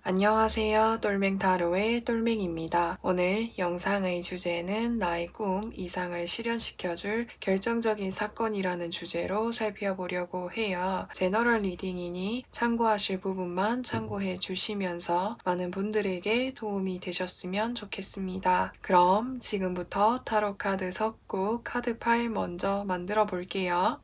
안녕하세요. 똘맹타로의 똘맹입니다. 오늘 영상의 주제는 나의 꿈 이상을 실현시켜줄 결정적인 사건이라는 주제로 살펴보려고 해요. 제너럴 리딩이니 참고하실 부분만 참고해 주시면서 많은 분들에게 도움이 되셨으면 좋겠습니다. 그럼 지금부터 타로 카드 섞고 카드 파일 먼저 만들어 볼게요.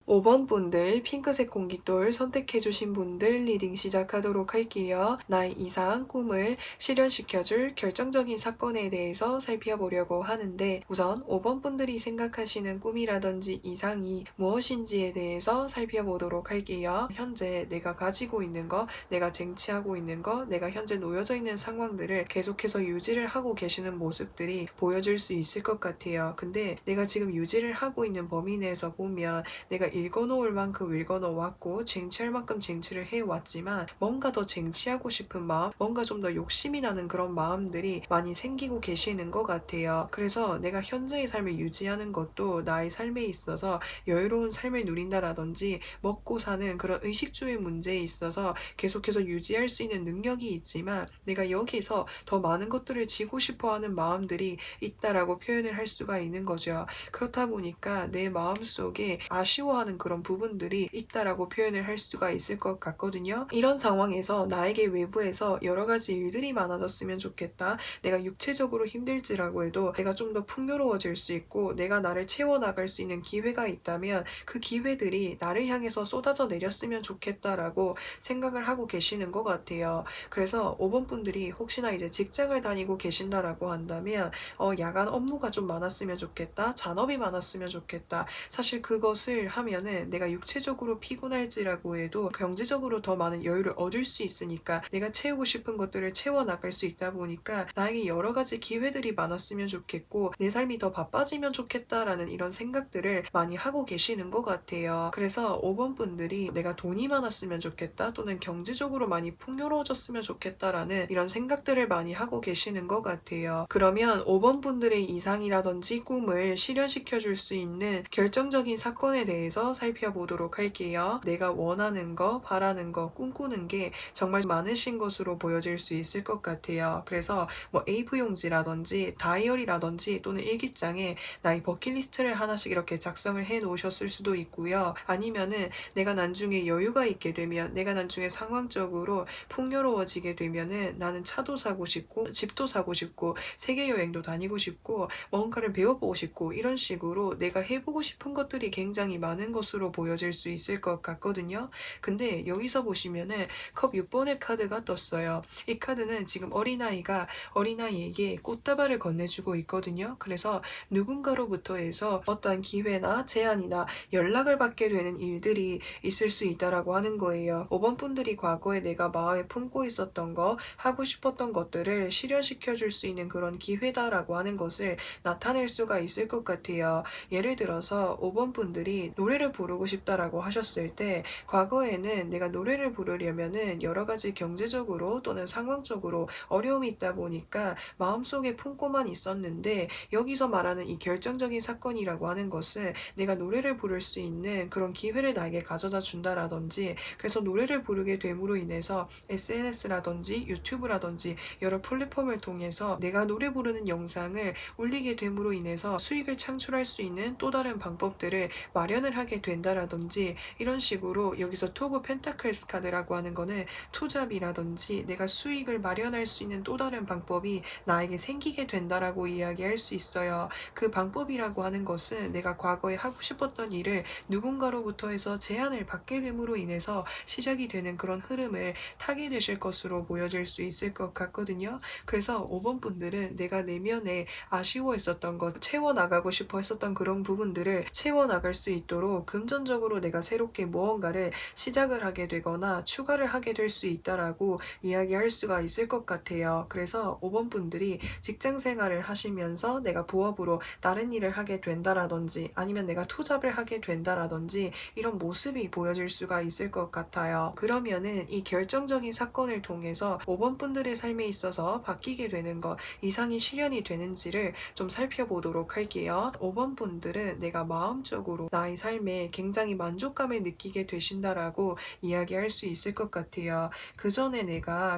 5번 분들 핑크색 공깃돌 선택해주신 분들 리딩 시작하도록 할게요. 나의 이상 꿈을 실현시켜줄 결정적인 사건에 대해서 살펴보려고 하는데 우선 5번 분들이 생각하시는 꿈이라든지 이상이 무엇인지에 대해서 살펴보도록 할게요. 현재 내가 가지고 있는 거, 내가 쟁취하고 있는 거, 내가 현재 놓여져 있는 상황들을 계속해서 유지를 하고 계시는 모습들이 보여질 수 있을 것 같아요. 근데 내가 지금 유지를 하고 있는 범위 내에서 보면 내가 읽어놓을 만큼 읽어놓았고 쟁취할 만큼 쟁취를 해왔지만 뭔가 더 쟁취하고 싶은 마음, 뭔가 좀 더 욕심이 나는 그런 마음들이 많이 생기고 계시는 것 같아요. 그래서 내가 현재의 삶을 유지하는 것도 나의 삶에 있어서 여유로운 삶을 누린다라든지 먹고 사는 그런 의식주의 문제에 있어서 계속해서 유지할 수 있는 능력이 있지만 내가 여기서 더 많은 것들을 지고 싶어하는 마음들이 있다라고 표현을 할 수가 있는 거죠. 그렇다 보니까 내 마음속에 아쉬워하는 그런 부분들이 있다라고 표현을 할 수가 있을 것 같거든요. 이런 상황에서 나에게 외부에서 여러 가지 일들이 많아졌으면 좋겠다. 내가 육체적으로 힘들지라고 해도 내가 좀 더 풍요로워질 수 있고 내가 나를 채워나갈 수 있는 기회가 있다면 그 기회들이 나를 향해서 쏟아져 내렸으면 좋겠다라고 생각을 하고 계시는 것 같아요. 그래서 5번 분들이 혹시나 이제 직장을 다니고 계신다라고 한다면 야간 업무가 좀 많았으면 좋겠다. 잔업이 많았으면 좋겠다. 사실 그것을 하면 하면은 내가 육체적으로 피곤할지라고 해도 경제적으로 더 많은 여유를 얻을 수 있으니까 내가 채우고 싶은 것들을 채워 나갈 수 있다 보니까 나에게 여러 가지 기회들이 많았으면 좋겠고 내 삶이 더 바빠지면 좋겠다라는 이런 생각들을 많이 하고 계시는 것 같아요. 그래서 5번 분들이 내가 돈이 많았으면 좋겠다 또는 경제적으로 많이 풍요로워졌으면 좋겠다라는 이런 생각들을 많이 하고 계시는 것 같아요. 그러면 5번 분들의 이상이라든지 꿈을 실현시켜 줄 수 있는 결정적인 사건에 대해서 살펴보도록 할게요. 내가 원하는 거, 바라는 거, 꿈꾸는 게 정말 많으신 것으로 보여질 수 있을 것 같아요. 그래서 뭐 A4용지라든지 다이어리라든지 또는 일기장에 나의 버킷리스트를 하나씩 이렇게 작성을 해 놓으셨을 수도 있고요. 아니면은 내가 나중에 여유가 있게 되면 내가 나중에 상황적으로 풍요로워지게 되면은 나는 차도 사고 싶고 집도 사고 싶고 세계 여행도 다니고 싶고 뭔가를 배워보고 싶고 이런 식으로 내가 해보고 싶은 것들이 굉장히 많은 것으로 보여질 수 있을 것 같거든요. 근데 여기서 보시면은 컵 6번의 카드가 떴어요. 이 카드는 지금 어린아이에게 꽃다발을 건네주고 있거든요. 그래서 누군가로부터 해서 어떠한 기회나 제안이나 연락을 받게 되는 일들이 있을 수 있다라고 하는 거예요. 5번 분들이 과거에 내가 마음에 품고 있었던 거, 하고 싶었던 것들을 실현시켜 줄 수 있는 그런 기회다라고 하는 것을 나타낼 수가 있을 것 같아요. 예를 들어서 5번 분들이 노래를 부르고 싶다라고 하셨을 때 과거에는 내가 노래를 부르려면은 여러 가지 경제적으로 또는 상황적으로 어려움이 있다 보니까 마음속에 품고만 있었는데 여기서 말하는 이 결정적인 사건이라고 하는 것은 내가 노래를 부를 수 있는 그런 기회를 나에게 가져다 준다라든지 그래서 노래를 부르게 됨으로 인해서 SNS라든지 유튜브라든지 여러 플랫폼을 통해서 내가 노래 부르는 영상을 올리게 됨으로 인해서 수익을 창출할 수 있는 또 다른 방법들을 마련을 하게 된다라든지 이런 식으로 여기서 투 오브 펜타클스 카드라고 하는 거는 투잡이라든지 내가 수익을 마련할 수 있는 또 다른 방법이 나에게 생기게 된다라고 이야기할 수 있어요. 그 방법이라고 하는 것은 내가 과거에 하고 싶었던 일을 누군가로부터 해서 제안을 받게 됨으로 인해서 시작이 되는 그런 흐름을 타게 되실 것으로 보여질 수 있을 것 같거든요. 그래서 5번 분들은 내가 내면에 아쉬워했었던 것, 채워나가고 싶어 했었던 그런 부분들을 채워나갈 수 있도록 금전적으로 내가 새롭게 무언가를 시작을 하게 되거나 추가를 하게 될 수 있다라고 이야기할 수가 있을 것 같아요. 그래서 5번 분들이 직장 생활을 하시면서 내가 부업으로 다른 일을 하게 된다라든지 아니면 내가 투잡을 하게 된다라든지 이런 모습이 보여질 수가 있을 것 같아요. 그러면은 이 결정적인 사건을 통해서 5번 분들의 삶에 있어서 바뀌게 되는 것, 이상이 실현이 되는지를 좀 살펴보도록 할게요. 5번 분들은 내가 마음적으로 나의 삶에 굉장히 만족감을 느끼게 되신다라고 이야기할 수 있을 것 같아요. 그 전에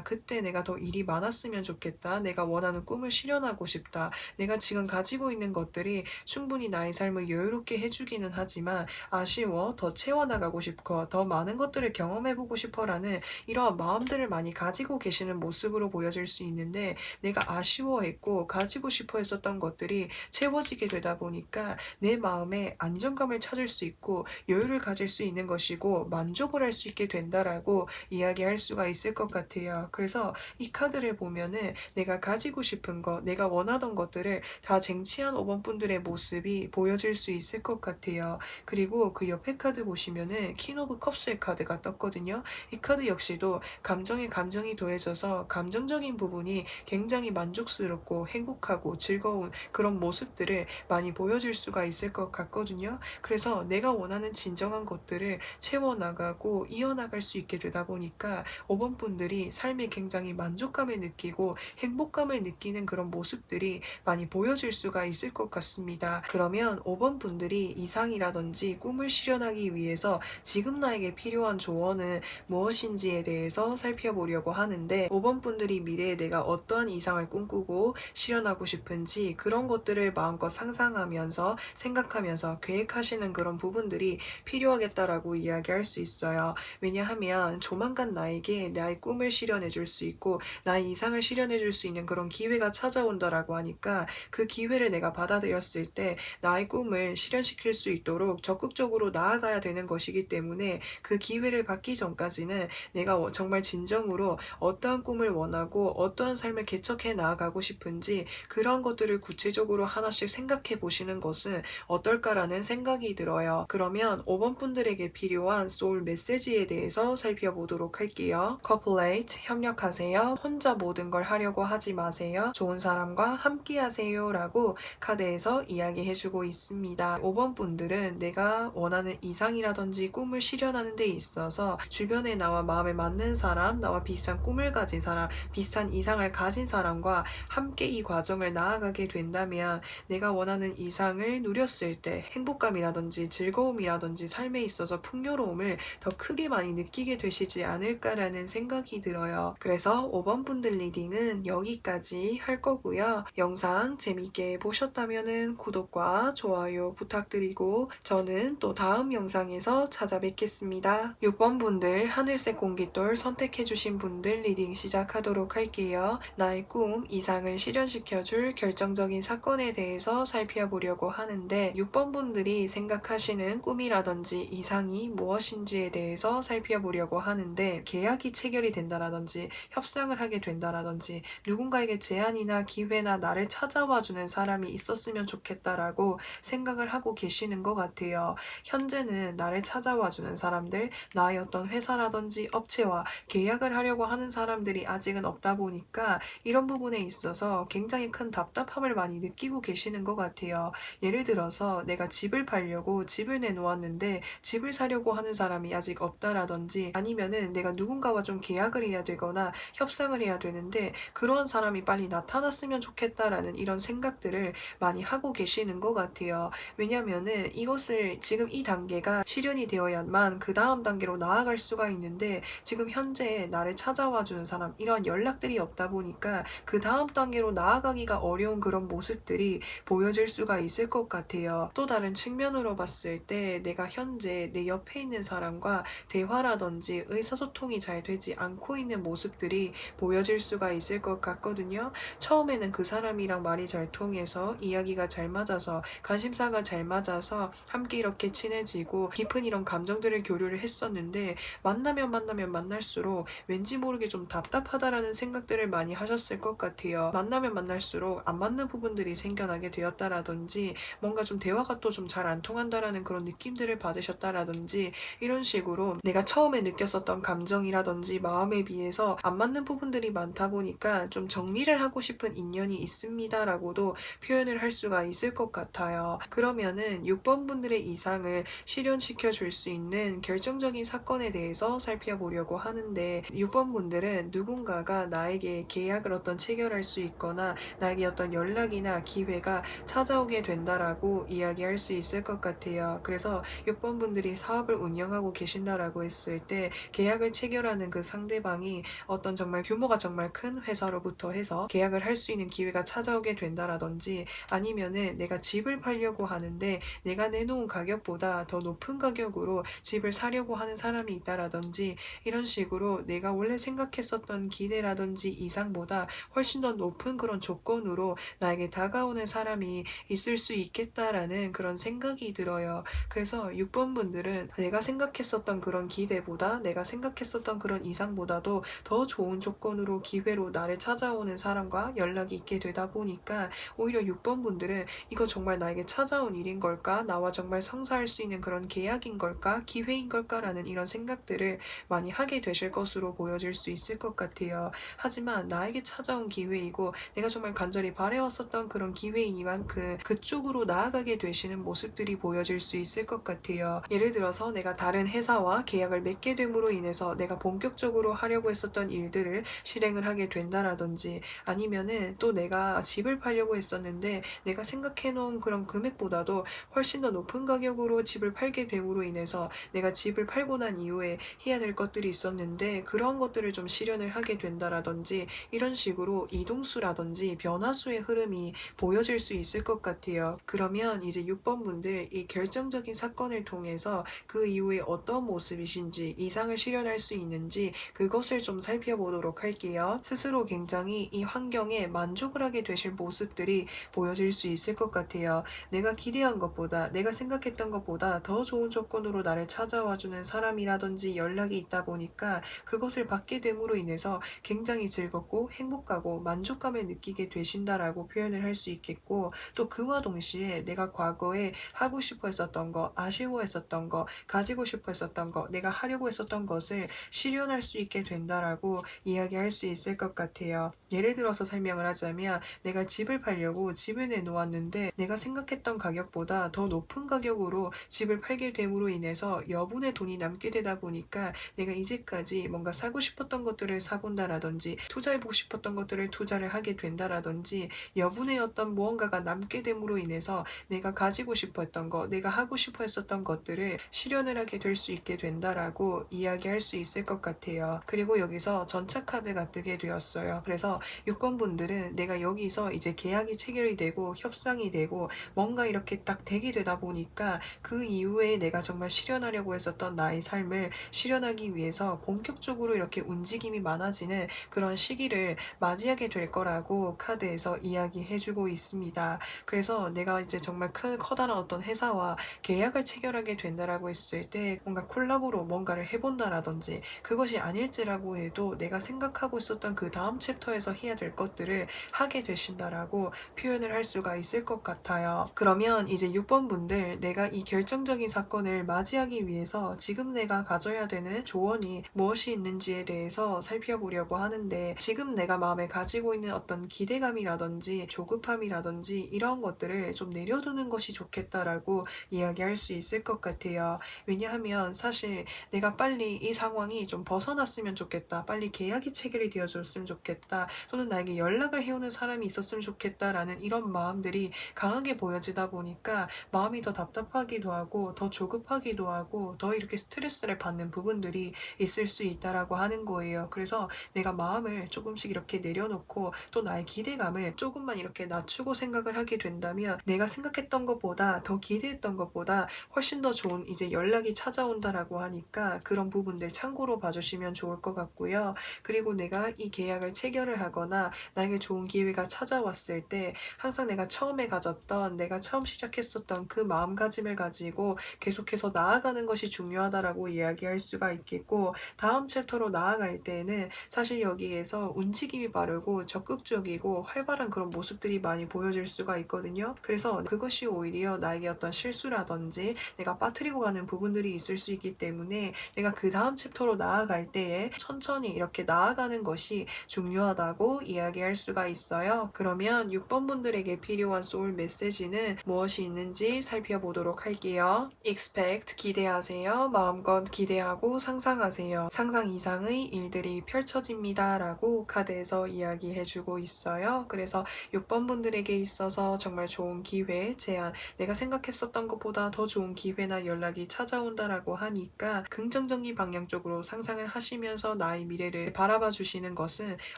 그때 내가 더 일이 많았으면 좋겠다. 내가 원하는 꿈을 실현하고 싶다. 내가 지금 가지고 있는 것들이 충분히 나의 삶을 여유롭게 해주기는 하지만 아쉬워, 더 채워나가고 싶어, 더 많은 것들을 경험해보고 싶어라는 이러한 마음들을 많이 가지고 계시는 모습으로 보여질 수 있는데 내가 아쉬워했고 가지고 싶어 했었던 것들이 채워지게 되다 보니까 내 마음에 안정감을 찾을 수 있고 여유를 가질 수 있는 것이고 만족을 할 수 있게 된다라고 이야기할 수가 있을 것 같아요. 그래서 이 카드를 보면은 내가 가지고 싶은 것, 내가 원하던 것들을 다 쟁취한 5번 분들의 모습이 보여질 수 있을 것 같아요. 그리고 그 옆에 카드 보시면은 퀸 오브 컵스의 카드가 떴거든요. 이 카드 역시도 감정에 감정이 더해져서 감정적인 부분이 굉장히 만족스럽고 행복하고 즐거운 그런 모습들을 많이 보여줄 수가 있을 것 같거든요. 그래서 내가 원하는 진정한 것들을 채워나가고 이어나갈 수 있게 되다 보니까 5번 분들이 삶에 굉장히 만족감을 느끼고 행복감을 느끼는 그런 모습들이 많이 보여질 수가 있을 것 같습니다. 그러면 5번 분들이 이상이라든지 꿈을 실현하기 위해서 지금 나에게 필요한 조언은 무엇인지에 대해서 살펴보려고 하는데 5번 분들이 미래에 내가 어떠한 이상을 꿈꾸고 실현하고 싶은지 그런 것들을 마음껏 상상하면서 생각하면서 계획하시는 그런 부분들이 필요하겠다라고 이야기할 수 있어요. 왜냐하면 조만간 나에게 나의 꿈을 실현해 줄 수 있고 나의 이상을 실현해 줄 수 있는 그런 기회가 찾아온다라고 하니까 그 기회를 내가 받아들였을 때 나의 꿈을 실현시킬 수 있도록 적극적으로 나아가야 되는 것이기 때문에 그 기회를 받기 전까지는 내가 정말 진정으로 어떠한 꿈을 원하고 어떠한 삶을 개척해 나아가고 싶은지 그런 것들을 구체적으로 하나씩 생각해 보시는 것은 어떨까라는 생각이 들어요. 그러면 5번 분들에게 필요한 소울 메시지에 대해서 살펴보도록 할게요. Cooperate, 협력하세요. 혼자 모든 걸 하려고 하지 마세요. 좋은 사람과 함께 하세요. 라고 카드에서 이야기해주고 있습니다. 5번 분들은 내가 원하는 이상이라든지 꿈을 실현하는 데 있어서 주변에 나와 마음에 맞는 사람, 나와 비슷한 꿈을 가진 사람, 비슷한 이상을 가진 사람과 함께 이 과정을 나아가게 된다면 내가 원하는 이상을 누렸을 때 행복감이라든지 즐거움이라든지 삶에 있어서 풍요로움을 더 크게 많이 느끼게 되시지 않을까라는 생각이 들어요. 그래서 5번 분들 리딩은 여기까지 할 거고요. 영상 재밌게 보셨다면 구독과 좋아요 부탁드리고 저는 또 다음 영상에서 찾아뵙겠습니다. 6번 분들 하늘색 공깃돌 선택해주신 분들 리딩 시작하도록 할게요. 나의 꿈, 이상을 실현시켜줄 결정적인 사건에 대해서 살펴보려고 하는데 6번 분들이 생각하시는 꿈이라든지 이상이 무엇인지에 대해서 살펴보려고 하는데 계약이 체결이 된다라든지 협상을 하게 된다라든지 누군가에게 제안이나 기회나 나를 찾아와주는 사람이 있었으면 좋겠다라고 생각을 하고 계시는 것 같아요. 현재는 나를 찾아와주는 사람들, 나의 어떤 회사라든지 업체와 계약을 하려고 하는 사람들이 아직은 없다 보니까 이런 부분에 있어서 굉장히 큰 답답함을 많이 느끼고 계시는 것 같아요. 예를 들어서 내가 집을 팔려고 집을 내놓았는데 집을 사려고 하는 사람이 아직 없다라든지 아니면은 내가 누군가와 좀 계약을 해야 되거나 협상을 해야 되는데 그런 사람이 빨리 나타났으면 좋겠다라는 이런 생각들을 많이 하고 계시는 것 같아요. 왜냐면은 이것을 지금 이 단계가 실현이 되어야만 그 다음 단계로 나아갈 수가 있는데 지금 현재 나를 찾아와 주는 사람 이런 연락들이 없다 보니까 그 다음 단계로 나아가기가 어려운 그런 모습들이 보여질 수가 있을 것 같아요. 또 다른 측면으로 봤을 때 내가 현재 내 옆에 있는 사람과 대화라든지 의사소통이 잘 되지 않고 있는 모습들이 보여질 수가 있을 것 같거든요. 처음에는 그 사람이랑 말이 잘 통해서 이야기가 잘 맞아서 관심사가 잘 맞아서 함께 이렇게 친해지고 깊은 이런 감정들을 교류를 했었는데 만나면 만날수록 왠지 모르게 좀 답답하다라는 생각들을 많이 하셨을 것 같아요. 만나면 만날수록 안 맞는 부분들이 생겨나게 되었다라든지 뭔가 좀 대화가 또 좀 잘 안 통한다라는 그런 느낌들을 받으셨다라든지 이런 식으로 내가 처음에 느꼈었던 감정이라든지 마음에 비해서 안 맞는 부분들이 많다 보니까 좀 정리를 하고 싶은 인연이 있습니다라고도 표현을 할 수가 있을 것 같아요. 그러면은 6번 분들의 이상을 실현시켜 줄 수 있는 결정적인 사건에 대해서 살펴보려고 하는데 6번 분들은 누군가가 나에게 계약을 어떤 체결할 수 있거나 나에게 어떤 연락이나 기회가 찾아오게 된다라고 이야기할 수 있을 것 같아요. 그래서 6번 분들이 사업을 운영하고 계신다라고 했을 때 계약을 체결하는 그 상대방이 어떤 정말 규모가 정말 큰 회사로부터 해서 계약을 할 수 있는 기회가 찾아오게 된다라든지 아니면은 내가 집을 팔려고 하는데 내가 내놓은 가격보다 더 높은 가격으로 집을 사려고 하는 사람이 있다라든지 이런 식으로 내가 원래 생각했었던 기대라든지 이상보다 훨씬 더 높은 그런 조건으로 나에게 다가오는 사람이 있을 수 있겠다라는 그런 생각이 들어요. 그래서 6번 분들은 내가 생각했었던 그런 기대보다 내가 생각했었던 그런 이상보다도 더 좋은 조건으로 기회로 나를 찾아오는 사람과 연락이 있게 되다 보니까 오히려 6번 분들은 이거 정말 나에게 찾아온 일인 걸까? 나와 정말 성사할 수 있는 그런 계약인 걸까? 기회인 걸까라는 이런 생각들을 많이 하게 되실 것으로 보여질 수 있을 것 같아요. 하지만 나에게 찾아온 기회이고 내가 정말 간절히 바래왔었던 그런 기회이니만큼 그쪽으로 나아가게 되시는 모습들이 보여질 수 있을 것 같아요. 예를 들어서 내가 다른 회사와 계약을 맺게 됨으로 인해서 내가 본격적으로 하려고 했었던 일들을 실행을 하게 된다라든지 아니면은 또 내가 집을 팔려고 했었는데 내가 생각해 놓은 그런 금액보다도 훨씬 더 높은 가격으로 집을 팔게 됨으로 인해서 내가 집을 팔고 난 이후에 해야 될 것들이 있었는데 그런 것들을 좀 실현을 하게 된다라든지 이런 식으로 이동수라든지 변화수의 흐름이 보여질 수 있을 것 같아요. 그러면 이제 6번 분들 이 결정적인 사건을 통해서 그 이후에 어떤 모습이신지 이상을 실현할 수 있는지 그것을 좀 살펴보도록 할게요. 스스로 굉장히 이 환경에 만족을 하게 되실 모습들이 보여질 수 있을 것 같아요. 내가 기대한 것보다 내가 생각했던 것보다 더 좋은 조건으로 나를 찾아와주는 사람이라든지 연락이 있다 보니까 그것을 받게 됨으로 인해서 굉장히 즐겁고 행복하고 만족감을 느끼게 되신다라고 표현을 할 수 있겠고 또 그와 동시에 내가 과거에 하고 싶어 했었던 했었던 거, 아쉬워했었던 거, 가지고 싶어 했었던 거, 내가 하려고 했었던 것을 실현할 수 있게 된다라고 이야기할 수 있을 것 같아요. 예를 들어서 설명을 하자면 내가 집을 팔려고 집을 내놓았는데 내가 생각했던 가격보다 더 높은 가격으로 집을 팔게 됨으로 인해서 여분의 돈이 남게 되다 보니까 내가 이제까지 뭔가 사고 싶었던 것들을 사본다라든지 투자해보고 싶었던 것들을 투자를 하게 된다라든지 여분의 어떤 무언가가 남게 됨으로 인해서 내가 가지고 싶어 했던 거, 내가 하고 싶어 했었던 것들을 실현을 하게 될 수 있게 된다라고 이야기할 수 있을 것 같아요. 그리고 여기서 전차 카드가 뜨게 되었어요. 그래서 6번 분들은 내가 여기서 이제 계약이 체결이 되고 협상이 되고 뭔가 이렇게 딱 되게 되다 보니까 그 이후에 내가 정말 실현하려고 했었던 나의 삶을 실현하기 위해서 본격적으로 이렇게 움직임이 많아지는 그런 시기를 맞이하게 될 거라고 카드에서 이야기해주고 있습니다. 그래서 내가 이제 정말 커다란 어떤 회사와 계약을 체결하게 된다라고 했을 때 뭔가 콜라보로 뭔가를 해본다라든지 그것이 아닐지라고 해도 내가 생각하고 있었던 그 다음 챕터에서 해야 될 것들을 하게 되신다라고 표현을 할 수가 있을 것 같아요. 그러면 이제 6번 분들 내가 이 결정적인 사건을 맞이하기 위해서 지금 내가 가져야 되는 조언이 무엇이 있는지에 대해서 살펴보려고 하는데 지금 내가 마음에 가지고 있는 어떤 기대감이라든지 조급함이라든지 이런 것들을 좀 내려두는 것이 좋겠다라고 이야기할 수 있을 것 같아요. 왜냐하면 사실 내가 빨리 이 상황이 좀 벗어났으면 좋겠다. 빨리 계약이 체결이 되어줬으면 좋겠다. 또는 나에게 연락을 해오는 사람이 있었으면 좋겠다라는 이런 마음들이 강하게 보여지다 보니까 마음이 더 답답하기도 하고 더 조급하기도 하고 더 이렇게 스트레스를 받는 부분들이 있을 수 있다라고 하는 거예요. 그래서 내가 마음을 조금씩 이렇게 내려놓고 또 나의 기대감을 조금만 이렇게 낮추고 생각을 하게 된다면 내가 생각했던 것보다 더 기대했던 것보다 훨씬 더 좋은 이제 연락이 찾아온다라고 하니까 그런 부분들 참고로 봐주시면 좋을 것 같고요. 그리고 내가 이 계약을 체결을 하거나 나에게 좋은 기회가 찾아왔을 때 항상 내가 처음에 가졌던 내가 처음 시작했었던 그 마음가짐을 가지고 계속해서 나아가는 것이 중요하다라고 이야기할 수가 있겠고 다음 챕터로 나아갈 때에는 사실 여기에서 움직임이 빠르고 적극적이고 활발한 그런 모습들이 많이 보여질 수가 있거든요. 그래서 그것이 오히려 나에게 어떤 실수라든지 내가 빠뜨리고 가는 부분들이 있을 수 있기 때문에 내가 그 다음 챕터로 나아갈 때에 천천히 이렇게 나아가는 것이 중요하다고 이야기할 수가 있어요. 그러면 6번 분들에게 필요한 소울 메시지는 무엇이 있는지 살펴보도록 할게요. Expect 기대하세요. 마음껏 기대하고 상상하세요. 상상 이상의 일들이 펼쳐집니다. 라고 카드에서 이야기해주고 있어요. 그래서 6번 분들에게 있어서 정말 좋은 기회, 제안, 내가 생각했었던 것보다 더 좋은 기회나 연락이 찾아온다라고 하니까 긍정적인 방향 쪽으로 상상을 하시면서 나의 미래를 바라봐 주시는 것은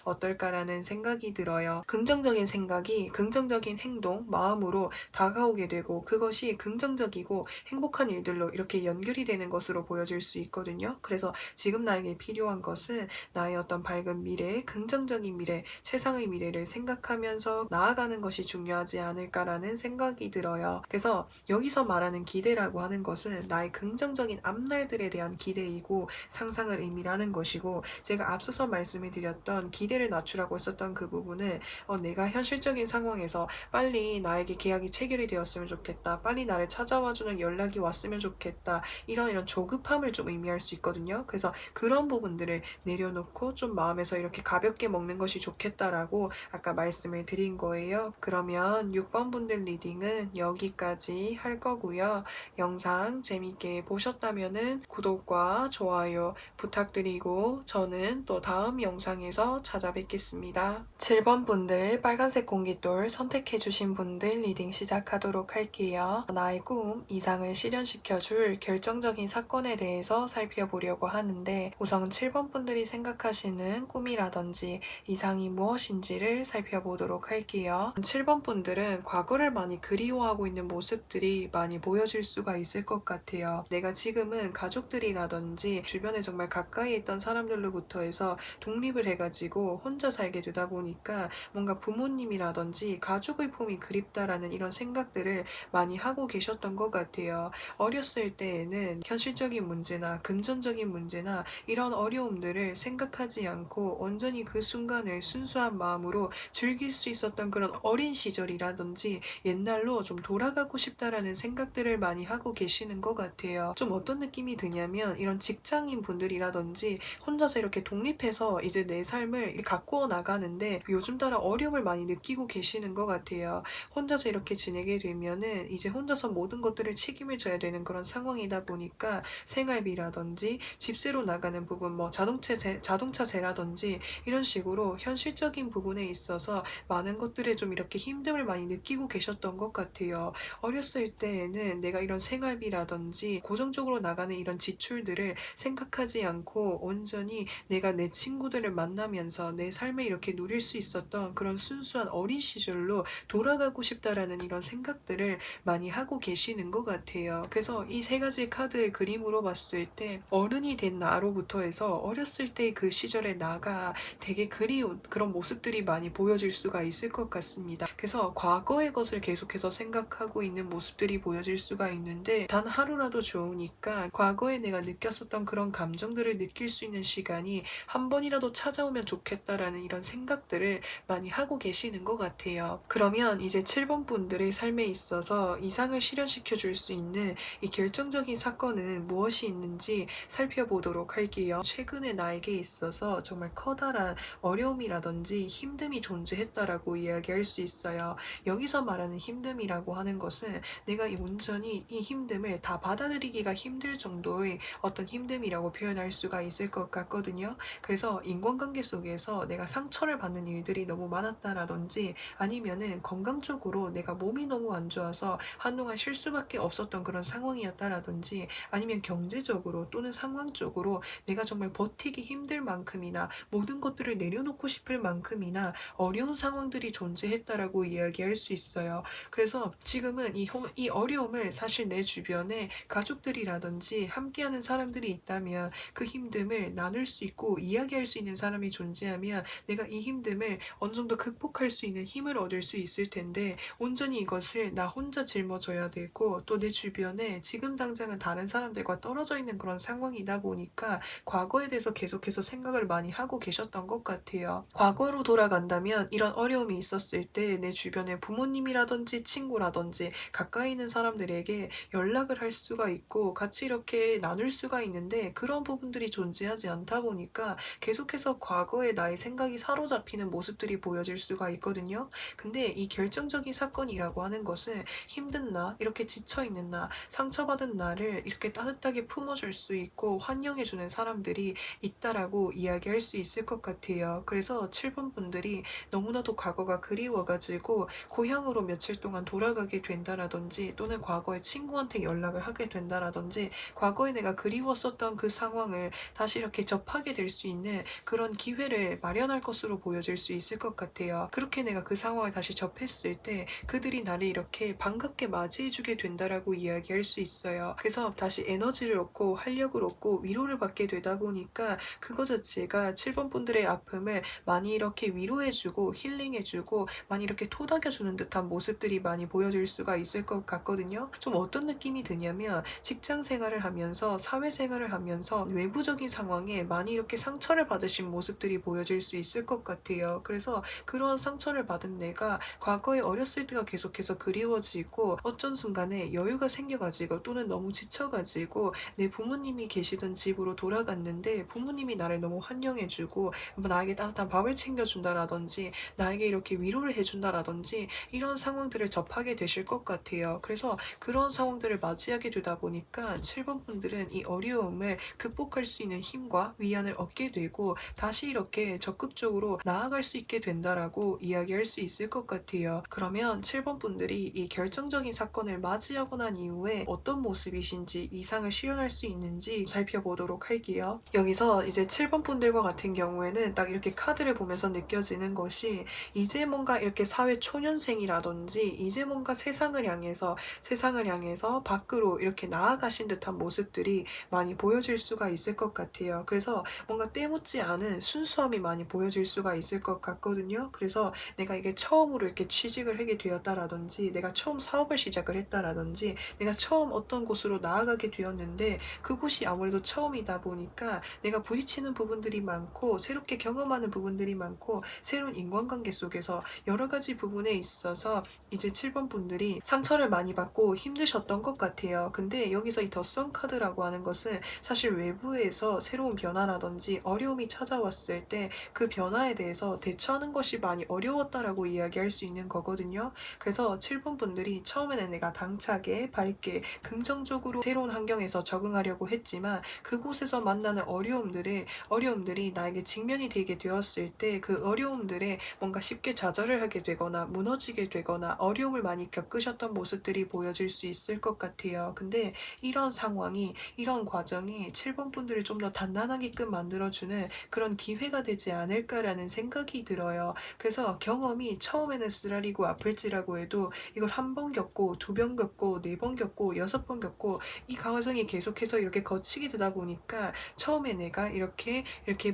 어떨까라는 생각이 들어요. 긍정적인 생각이 긍정적인 행동, 마음으로 다가오게 되고 그것이 긍정적이고 행복한 일들로 이렇게 연결이 되는 것으로 보여질 수 있거든요. 그래서 지금 나에게 필요한 것은 나의 어떤 밝은 미래, 긍정적인 미래, 세상의 미래를 생각하면서 나아가는 것이 중요하지 않을까라는 생각이 들어요. 그래서 여기서 말하는 기대라고 하는 것은 나의 긍정적인 앞날들에 대한 기대이고 상상을 의미하는 것이고 제가 앞서서 말씀을 드렸던 기대를 낮추라고 했었던 그 부분은 내가 현실적인 상황에서 빨리 나에게 계약이 체결이 되었으면 좋겠다. 빨리 나를 찾아와주는 연락이 왔으면 좋겠다. 이런 조급함을 좀 의미할 수 있거든요. 그래서 그런 부분들을 내려놓고 좀 마음에서 이렇게 가볍게 먹는 것이 좋겠다라고 아까 말씀을 드린 거예요. 그러면 6번 분들 리딩은 여기까지 할 거고요. 영상 재밌게 보셨다면은 구독과 좋아요 부탁드리고 저는 또 다음 영상에서 찾아뵙겠습니다. 7번 분들 빨간색 공깃돌 선택해주신 분들 리딩 시작하도록 할게요. 나의 꿈, 이상을 실현시켜줄 결정적인 사건에 대해서 살펴보려고 하는데 우선 7번 분들이 생각하시는 꿈이라든지 이상이 무엇인지를 살펴보도록 할게요. 7번 분들은 과거를 많이 그리워하고 있는 모습들이 많이 보여질 수가 있을 것 같아요. 내가 지금은 가족들이라든지 주변에 정말 가까이 있던 사람들로부터 해서 독립을 해가지고 혼자 살게 되다 보니까 뭔가 부모님이라든지 가족의 품이 그립다라는 이런 생각들을 많이 하고 계셨던 것 같아요. 어렸을 때에는 현실적인 문제나 금전적인 문제나 이런 어려움들을 생각하지 않고 온전히 그 순간을 순수한 마음으로 즐길 수 있었던 그런 어린 시절이라든지 옛날로 좀 돌아가고 싶다라는 생각 생각들을 많이 하고 계시는 것 같아요. 좀 어떤 느낌이 드냐면 이런 직장인 분들이라든지 혼자서 이렇게 독립해서 이제 내 삶을 가꾸어 나가는데 요즘 따라 어려움을 많이 느끼고 계시는 것 같아요. 혼자서 이렇게 지내게 되면은 이제 혼자서 모든 것들을 책임을 져야 되는 그런 상황이다 보니까 생활비라든지 집세로 나가는 부분, 뭐 자동차세라든지 이런 식으로 현실적인 부분에 있어서 많은 것들에 좀 이렇게 힘듦을 많이 느끼고 계셨던 것 같아요. 어렸을 때에는 내가 이런 생활비라든지 고정적으로 나가는 이런 지출들을 생각하지 않고 온전히 내가 내 친구들을 만나면서 내 삶을 이렇게 누릴 수 있었던 그런 순수한 어린 시절로 돌아가고 싶다라는 이런 생각들을 많이 하고 계시는 것 같아요. 그래서 이 세 가지 카드의 그림으로 봤을 때 어른이 된 나로부터 해서 어렸을 때 그 시절의 나가 되게 그리운 그런 모습들이 많이 보여질 수가 있을 것 같습니다. 그래서 과거의 것을 계속해서 생각하고 있는 모습들이 보여질 수가 있는데 단 하루라도 좋으니까 과거에 내가 느꼈었던 그런 감정들을 느낄 수 있는 시간이 한 번이라도 찾아오면 좋겠다라는 이런 생각들을 많이 하고 계시는 것 같아요. 그러면 이제 7번 분들의 삶에 있어서 이상을 실현시켜 줄 수 있는 이 결정적인 사건은 무엇이 있는지 살펴보도록 할게요. 최근에 나에게 있어서 정말 커다란 어려움이라든지 힘듦이 존재했다라고 이야기할 수 있어요. 여기서 말하는 힘듦이라고 하는 것은 내가 온전히 이 힘듦을 다 받아들이기가 힘들 정도의 어떤 힘듦이라고 표현할 수가 있을 것 같거든요. 그래서 인간관계 속에서 내가 상처를 받는 일들이 너무 많았다라든지 아니면은 건강적으로 내가 몸이 너무 안 좋아서 한동안 쉴 수밖에 없었던 그런 상황이었다라든지 아니면 경제적으로 또는 상황적으로 내가 정말 버티기 힘들 만큼이나 모든 것들을 내려놓고 싶을 만큼이나 어려운 상황들이 존재했다라고 이야기할 수 있어요. 그래서 지금은 이 어려움을 사실 내 주변에 가족들이라든지 함께하는 사람들이 있다면 그 힘듦을 나눌 수 있고 이야기할 수 있는 사람이 존재하면 내가 이 힘듦을 어느 정도 극복할 수 있는 힘을 얻을 수 있을 텐데 온전히 이것을 나 혼자 짊어져야 되고 또 내 주변에 지금 당장은 다른 사람들과 떨어져 있는 그런 상황이다 보니까 과거에 대해서 계속해서 생각을 많이 하고 계셨던 것 같아요. 과거로 돌아간다면 이런 어려움이 있었을 때 내 주변에 부모님이라든지 친구라든지 가까이 있는 사람들에게 연락을 할 수가 있고 같이 이렇게 나눌 수가 있는데 그런 부분들이 존재하지 않다 보니까 계속해서 과거의 나의 생각이 사로잡히는 모습들이 보여질 수가 있거든요. 근데 이 결정적인 사건이라고 하는 것은 힘든 나, 이렇게 지쳐있는 나, 상처받은 나를 이렇게 따뜻하게 품어줄 수 있고 환영해주는 사람들이 있다라고 이야기할 수 있을 것 같아요. 그래서 7번 분들이 너무나도 과거가 그리워가지고 고향으로 며칠 동안 돌아가게 된다라든지 또는 과거에 친구한테 연락을 하게 된다라든지 과거에 내가 그리웠었던 그 상황을 다시 이렇게 접하게 될 수 있는 그런 기회를 마련할 것으로 보여질 수 있을 것 같아요. 그렇게 내가 그 상황을 다시 접했을 때 그들이 나를 이렇게 반갑게 맞이해주게 된다라고 이야기할 수 있어요. 그래서 다시 에너지를 얻고 활력을 얻고 위로를 받게 되다 보니까 그거 자체가 7번 분들의 아픔을 많이 이렇게 위로해주고 힐링해주고 많이 이렇게 토닥여주는 듯한 모습들이 많이 보여질 수가 있을 것 같거든요. 좀 어떤 느낌이 드냐면 직장 생활을 하면서 사회생활을 하면서 외부적인 상황에 많이 이렇게 상처를 받으신 모습들이 보여질 수 있을 것 같아요. 그래서 그런 상처를 받은 내가 과거에 어렸을 때가 계속해서 그리워지고 어쩐 순간에 여유가 생겨가지고 또는 너무 지쳐가지고 내 부모님이 계시던 집으로 돌아갔는데 부모님이 나를 너무 환영해주고 뭐 나에게 따뜻한 밥을 챙겨준다라든지 나에게 이렇게 위로를 해준다라든지 이런 상황들을 접하게 되실 것 같아요. 그래서 그런 상황들을 맞이하게 되다 보니까 7번 분들은 이 어려움을 극복할 수 있는 힘과 위안을 얻게 되고 다시 이렇게 적극적으로 나아갈 수 있게 된다라고 이야기할 수 있을 것 같아요. 그러면 7번 분들이 이 결정적인 사건을 맞이하고 난 이후에 어떤 모습이신지 이상을 실현할 수 있는지 살펴보도록 할게요. 여기서 이제 7번 분들과 같은 경우에는 딱 이렇게 카드를 보면서 느껴지는 것이 이제 뭔가 이렇게 사회 초년생이라든지 이제 뭔가 세상을 향해서 밖으로 이렇게 나아가신 듯한 모습들이 많이 보여질 수가 있을 것 같아요. 그래서 뭔가 때묻지 않은 순수함이 많이 보여질 수가 있을 것 같거든요. 그래서 내가 이게 처음으로 이렇게 취직을 하게 되었다라든지 내가 처음 사업을 시작을 했다라든지 내가 처음 어떤 곳으로 나아가게 되었는데 그곳이 아무래도 처음이다 보니까 내가 부딪히는 부분들이 많고 새롭게 경험하는 부분들이 많고 새로운 인간관계 속에서 여러 가지 부분에 있어서 이제 7번 분들이 상처를 많이 받고 어렵고 힘드셨던 것 같아요. 근데 여기서 이 더선 카드라고 하는 것은 사실 외부에서 새로운 변화라든지 어려움이 찾아왔을 때 그 변화에 대해서 대처하는 것이 많이 어려웠다라고 이야기할 수 있는 거거든요. 그래서 7번 분들이 처음에는 내가 당차게 밝게 긍정적으로 새로운 환경에서 적응하려고 했지만 그곳에서 만나는 어려움들이 나에게 직면이 되게 되었을 때 그 어려움들에 뭔가 쉽게 좌절을 하게 되거나 무너지게 되거나 어려움을 많이 겪으셨던 모습들이 보여질 수 있을 것 같아요. 근데 이런 상황이, 이런 과정이 7번 분들을 좀 더 단단하게끔 만들어주는 그런 기회가 되지 않을까라는 생각이 들어요. 그래서 경험이 처음에는 쓰라리고 아플지라고 해도 이걸 한 번 겪고, 두 번 겪고, 네 번 겪고, 여섯 번 겪고, 이 과정이 계속해서 이렇게 거치게 되다 보니까 처음에 내가 이렇게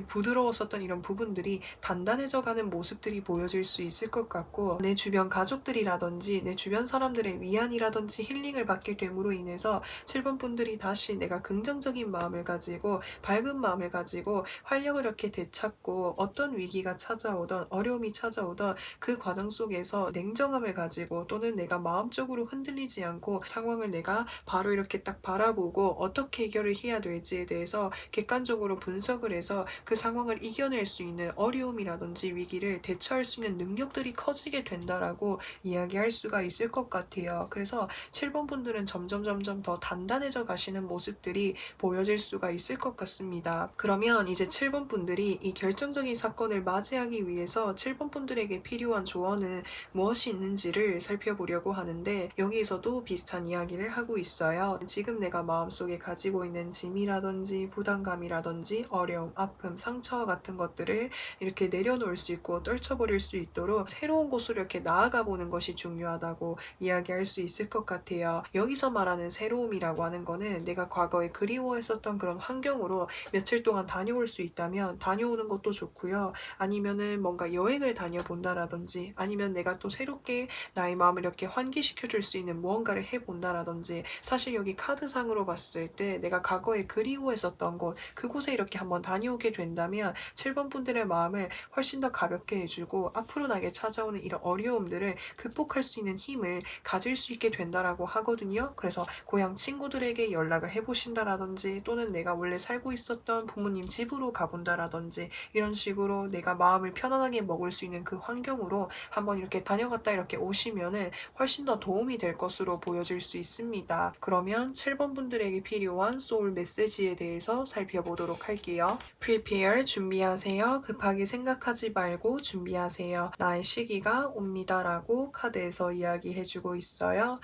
부드러웠었던 이런 부분들이 단단해져 가는 모습들이 보여질 수 있을 것 같고, 내 주변 가족들이라든지 내 주변 사람들의 위안이라든지 힐링을 받게 됨으로 인해서 7번 분들이 다시 내가 긍정적인 마음을 가지고 밝은 마음을 가지고 활력을 이렇게 되찾고 어떤 위기가 찾아오던 어려움이 찾아오던 그 과정 속에서 냉정함을 가지고 또는 내가 마음적으로 흔들리지 않고 상황을 내가 바로 이렇게 딱 바라보고 어떻게 해결을 해야 될지에 대해서 객관적으로 분석을 해서 그 상황을 이겨낼 수 있는 어려움이라든지 위기를 대처할 수 있는 능력들이 커지게 된다라고 이야기할 수가 있을 것 같아요. 그래서 7번 분들은 점점 더 단단해져 가시는 모습들이 보여질 수가 있을 것 같습니다. 그러면 이제 7번 분들이 이 결정적인 사건을 맞이하기 위해서 7번 분들에게 필요한 조언은 무엇이 있는지를 살펴보려고 하는데 여기에서도 비슷한 이야기를 하고 있어요. 지금 내가 마음속에 가지고 있는 짐이라든지 부담감이라든지 어려움, 아픔, 상처 같은 것들을 이렇게 내려놓을 수 있고 떨쳐버릴 수 있도록 새로운 곳으로 이렇게 나아가 보는 것이 중요하다고 이야기할 수 있을 것 같아요. 여기서 말하는 새로움이라고 하는 거는 내가 과거에 그리워했었던 그런 환경으로 며칠 동안 다녀올 수 있다면 다녀오는 것도 좋고요. 아니면은 뭔가 여행을 다녀본다라든지 아니면 내가 또 새롭게 나의 마음을 이렇게 환기시켜 줄 수 있는 무언가를 해본다라든지 사실 여기 카드상으로 봤을 때 내가 과거에 그리워했었던 곳 그곳에 이렇게 한번 다녀오게 된다면 7번 분들의 마음을 훨씬 더 가볍게 해주고 앞으로 나에게 찾아오는 이런 어려움들을 극복할 수 있는 힘을 가질 수 있게 된다라고 하거든요. 그래서 고향 친구들에게 연락을 해보신다라든지 또는 내가 원래 살고 있었던 부모님 집으로 가본다라든지 이런 식으로 내가 마음을 편안하게 먹을 수 있는 그 환경으로 한번 이렇게 다녀갔다 이렇게 오시면은 훨씬 더 도움이 될 것으로 보여질 수 있습니다. 그러면 7번 분들에게 필요한 소울 메시지에 대해서 살펴보도록 할게요. Prepare, 준비하세요. 급하게 생각하지 말고 준비하세요. 나의 시기가 옵니다. 라고 카드에서 이야기해주고 있어요.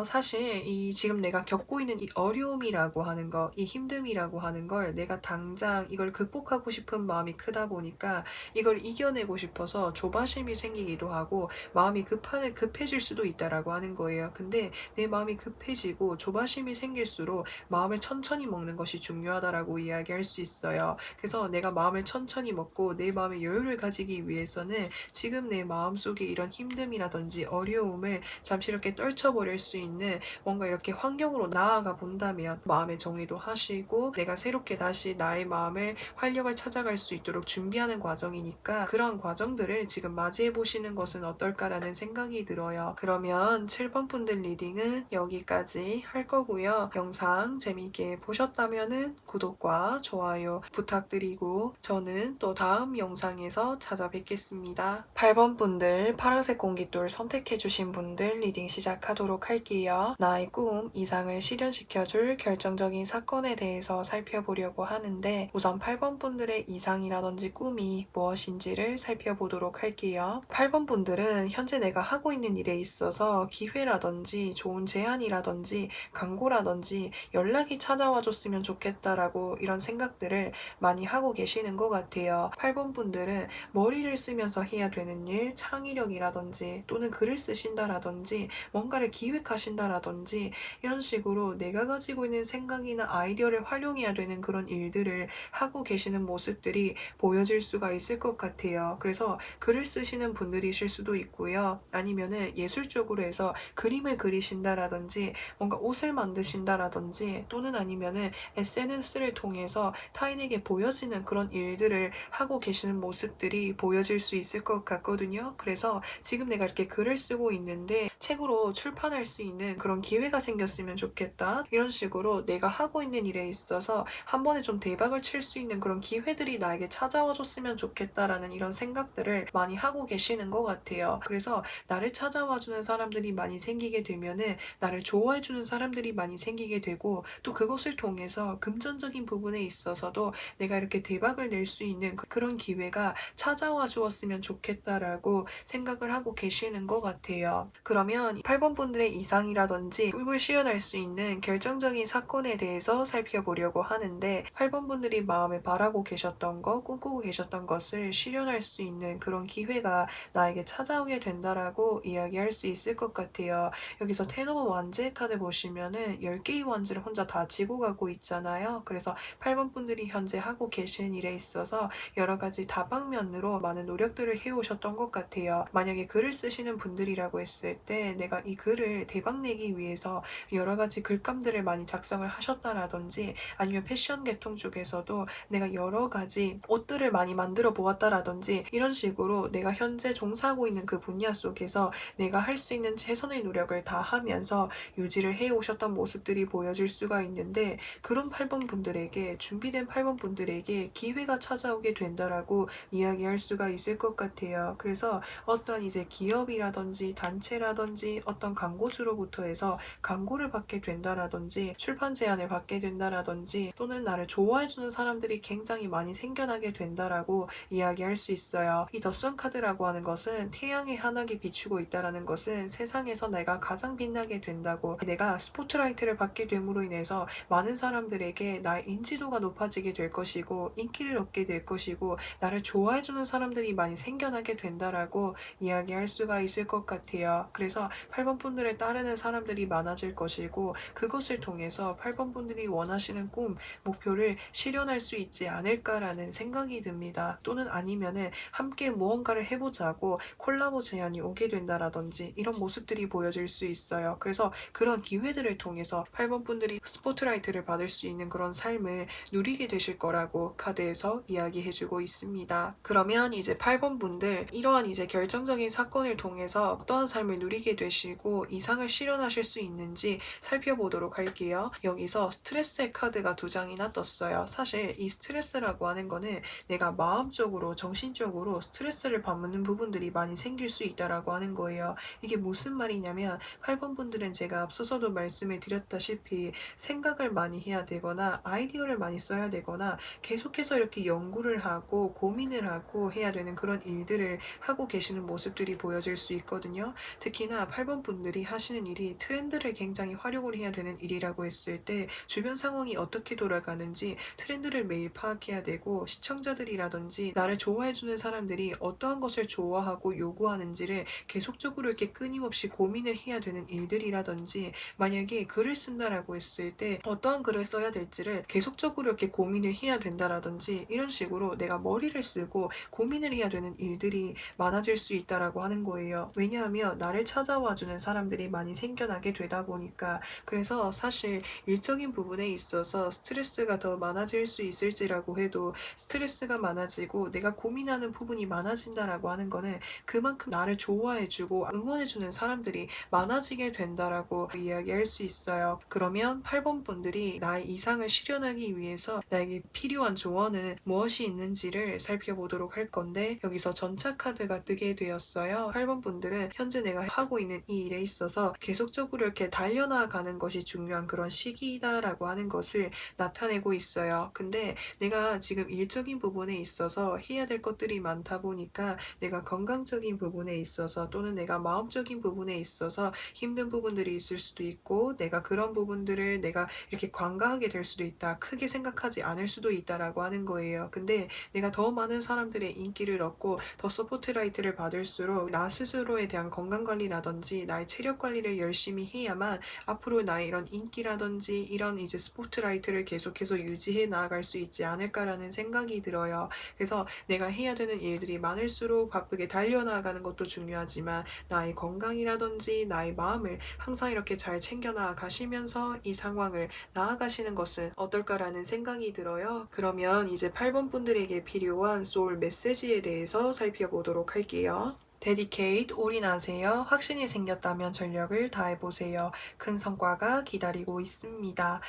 사실 지금 내가 겪고 있는 이 어려움이라고 하는 거, 이 힘듦이라고 하는 걸 내가 당장 이걸 극복하고 싶은 마음이 크다 보니까 이걸 이겨내고 싶어서 조바심이 생기기도 하고 마음이 급해질 수도 있다라고 하는 거예요. 근데 내 마음이 급해지고 조바심이 생길수록 마음을 천천히 먹는 것이 중요하다라고 이야기할 수 있어요. 그래서 내가 마음을 천천히 먹고 내 마음의 여유를 가지기 위해서는 지금 내 마음속에 이런 힘듦이라든지 어려움을 잠시 이렇게 떨쳐버릴 수 있는 뭔가 이렇게 환경으로 나아가 본다면 마음의 정리도 하시고 내가 새롭게 다시 나의 마음을 활력을 찾아갈 수 있도록 준비하는 과정이니까 그런 과정들을 지금 맞이해 보시는 것은 어떨까라는 생각이 들어요. 그러면 7번 분들 리딩은 여기까지 할 거고요. 영상 재미있게 보셨다면 구독과 좋아요 부탁드리고 저는 또 다음 영상에서 찾아뵙겠습니다. 8번 분들 파란색 공깃돌 선택해주신 분들 리딩 시작하도록 할게요. 나의 꿈 이상을 실현시켜줄 결정적인 사건에 대해서 살펴보려고 하는데 우선 8번 분들의 이상이라든지 꿈이 무엇인지를 살펴보도록 할게요. 8번 분들은 현재 내가 하고 있는 일에 있어서 기회라든지 좋은 제안이라든지 광고라든지 연락이 찾아와 줬으면 좋겠다라고 이런 생각들을 많이 하고 계시는 것 같아요. 8번 분들은 머리를 쓰면서 해야 되는 일, 창의력이라든지 또는 글을 쓰신다라든지 뭔가를 기획하신다라든지 이런 식으로 내가 가지고 있는 생각이나 아이디어를 활용해야 되는 그런 일들을 하고 계시는 모습들이 보여질 수가 있을 것 같아요. 그래서 글을 쓰시는 분들이실 수도 있고요. 아니면은 예술적으로 해서 그림을 그리신다라든지 뭔가 옷을 만드신다라든지 또는 아니면은 SNS를 통해서 타인에게 보여지는 그런 일들을 하고 계시는 모습들이 보여질 수 있을 것 같거든요. 그래서 지금 내가 이렇게 글을 쓰고 있는데 책으로 출판할 수 있는 그런 기회가 생겼으면 좋겠다. 이런 식으로 내가 하고 있는 일에 있어서 한 번에 좀 대박을 칠 수 있는 그런 기회들이 나에게 찾아와 줬으면 좋겠다라는 이런 생각들을 많이 하고 계시는 것 같아요. 그래서 나를 찾아와 주는 사람들이 많이 생기게 되면은 나를 좋아해 주는 사람들이 많이 생기게 되고, 또 그것을 통해서 금전적인 부분에 있어서도 내가 이렇게 대박을 낼 수 있는 그런 기회가 찾아와 주었으면 좋겠다라고 생각을 하고 계시는 것 같아요. 그러면 8번 분들의 이상이라든지 꿈을 실현할 수 있는 결정적인 사건에 대해서 살펴보려고 하는데, 8번 분들이 마음에 바라고 계셨던 것, 꿈꾸고 계셨던 것을 실현할 수 있는 그런 기회가 나에게 찾아오게 된다라고 이야기할 수 있을 것 같아요. 여기서 텐 오브 완즈의 카드 보시면은 10개의 완즈를 혼자 다 지고 가고 있잖아요. 그래서 8번 분들이 현재 하고 계신 일에 있어서 여러 가지 다방면으로 많은 노력들을 해오셨던 것 같아요. 만약에 글을 쓰시는 분들이라고 했을 때 내가 이 글을 대박 내기 위해서 여러 가지 글감들을 많이 작성을 하셨다라든지, 아니면 패션 계통 쪽에서도 내가 여러 가지 옷들을 많이 만들어 보았다라든지, 이런 식으로 내가 현재 종사하고 있는 그 분야 속에서 내가 할 수 있는 최선의 노력을 다 하면서 유지를 해오셨던 모습들이 보여질 수가 있는데, 그런 8번 분들에게, 준비된 8번 분들에게 기회가 찾아오게 된다라고 이야기할 수가 있을 것 같아요. 그래서 어떤 이제 기업이라든지 단체라든지 어떤 광고주로부터 해서 광고를 받게 된다라든지, 출판 제안을 받게 된다라든지, 또는 나를 좋아해주는 사람들이 굉장히 많이 생겨나게 된다라고 이야기할 수 있어요. 이 덧선 카드라고 하는 것은 태양의 한학이 비추고 있다라는 것은 세상에서 내가 가장 빛나게 된다고, 내가 스포트라이트를 받게 됨으로 인해서 많은 사람들에게 나의 인지도가 높아지게 될 것이고 인기를 얻게 될 것이고 나를 좋아해주는 사람들이 많이 생겨나게 된다라고 이야기할 수가 있을 것 같아요. 그래서 8번 분들을 따르는 사람들이 많아질 것이고, 그것을 통해서 8번 분들이 원하시는 꿈, 목표를 실현할 수 있지 않을까라는 생각이 듭니다. 또는 아니면은 함께 무언가를 해보자고 콜라보 제안이 오게 된다라든지, 이런 모습들이 보여질 수 있어요. 그래서 그런 기회들을 통해서 8번 분들이 스포트라이트를 받을 수 있는 그런 삶을 누리게 되실 거라고 카드에서 이야기해주고 있습니다. 그러면 이제 8번 분들, 이러한 이제 결정적인 사건을 통해서 어떠한 삶을 누리게 되시고 이상을 실현하실 수 있는지 살펴보도록 할게요. 여기서 스트레스의 카드가 2장이나 떴어요. 사실 이 스트레스라고 하는 거는 내가 마음적으로, 정신적으로 스트레스를 받는 부분들이 많이 생길 수 있다라고 하는 거예요. 이게 무슨 말이냐면, 8번 분들은 제가 앞서서도 말씀을 드렸다시피 생각을 많이 해야 되거나 아이디어를 많이 써야 되거나 계속해서 이렇게 연구를 하고 고민을 하고 해야 되는 그런 일들을 하고 계시는 모습들이 보여질 수 있거든요. 특히나 8번 분들이 하시는 일이 트렌드를 굉장히 활용을 해야 되는 일이라고 했을 때, 주변 상황이 어떻게 돌아가는지 트렌드를 매일 파악해야 되고, 시청자들이라든지 나를 좋아해주는 사람들이 어떠한 것을 좋아하고 요구하는지를 계속적으로 이렇게 끊임없이 고민을 해야 되는 일들이라든지, 만약에 글을 쓴다라고 했을 때 어떠한 글을 써야 될지를 계속적으로 이렇게 고민을 해야 된다라든지, 이런 식으로 내가 머리를 쓰고 고민을 해야 되는 일들이 많아질 수 있다라고 하는 거예요. 왜냐하면 나를 찾아와주는 사람들이 많이 생겨나게 되다 보니까. 그래서 사실 일적인 부분에 있어서 스트레스가 더 많아질 수 있을지라고 해도, 스트레스가 많아지고 내가 고민하는 부분이 많아진다라고 하는 거는 그만큼 나를 좋아해주고 응원해주는 사람들이 많아지게 된다라고 이야기할 수 있어요. 그러면 8번 분들이 나의 이상을 실현하기 위해서 나에게 필요한 조언은 무엇이 있는지를 살펴보도록 할 건데, 여기서 전차 카드가 뜨게 되었어요. 8번 분들은 현재 내가 하고 있는 이 일에 있어서 계속적으로 이렇게 달려나가는 것이 중요한 그런 시기다라고 하는 것을 나타내고 있어요. 근데 내가 지금 일적인 부분에 있어서 해야 될 것들이 많다 보니까 내가 건강적인 부분에 있어서, 또는 내가 마음적인 부분에 있어서 힘든 부분들이 있을 수도 있고, 내가 그런 부분들을 내가 이렇게 관가하게 될 수도 있다, 크게 생각하지 않을 수도 있다라고 하는 거예요. 근데 내가 더 많은 사람들의 인기를 얻고 더 서포트라이트를 받을수록 나 스스로에 대한 건강관리라든지 나의 체력관리를 열심히 해야만 앞으로 나의 이런 인기라든지 이런 이제 스포트라이트를 계속해서 유지해 나아갈 수 있지 않을까라는 생각이 들어요. 그래서 내가 해야 되는 일들이 많을수록 바쁘게 달려나가는 것도 중요하지만, 나의 건강이라든지 나의 마음을 항상 이렇게 잘 챙겨나가 가시면서 이 상황을 나아가시는 것은 어떨까라는 생각이 들어요. 그러면 이제 8번 분들에게 필요한 소울 메시지에 대해서 살펴보도록 할게요. 데디케이트 올인하세요. 확신이 생겼다면 전력을 다해보세요. 큰 성과가 기다리고 있습니다.